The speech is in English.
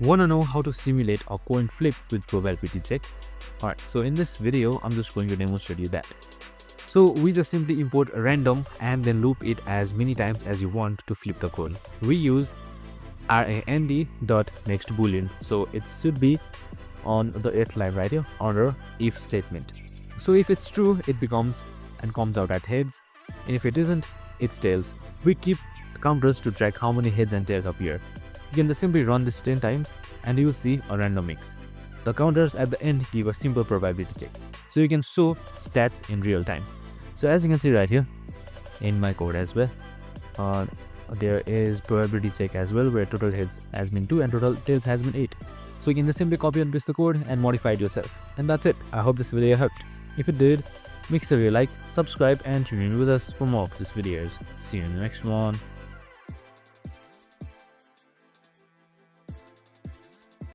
Want to know how to simulate a coin flip with probability check? Alright, so in this video, I'm just going to demonstrate you that. So we just simply import a random and then loop it as many times as you want to flip the coin. We use rand.nextBoolean, so it should be on the 8th line right here under if statement. So if it's true, it becomes and comes out at heads, and if it isn't, it's tails. We keep counters to track how many heads and tails appear. You can just simply run this 10 times and you will see a random mix. The counters at the end give a simple probability check, so you can show stats in real time. So as you can see right here in my code as well, there is probability check as well, where total heads has been 2 and total tails has been 8. So you can just simply copy and paste the code and modify it yourself. And that's it. I hope this video helped. If it did, make sure you like, subscribe and tune in with us for more of these videos. See you in the next one.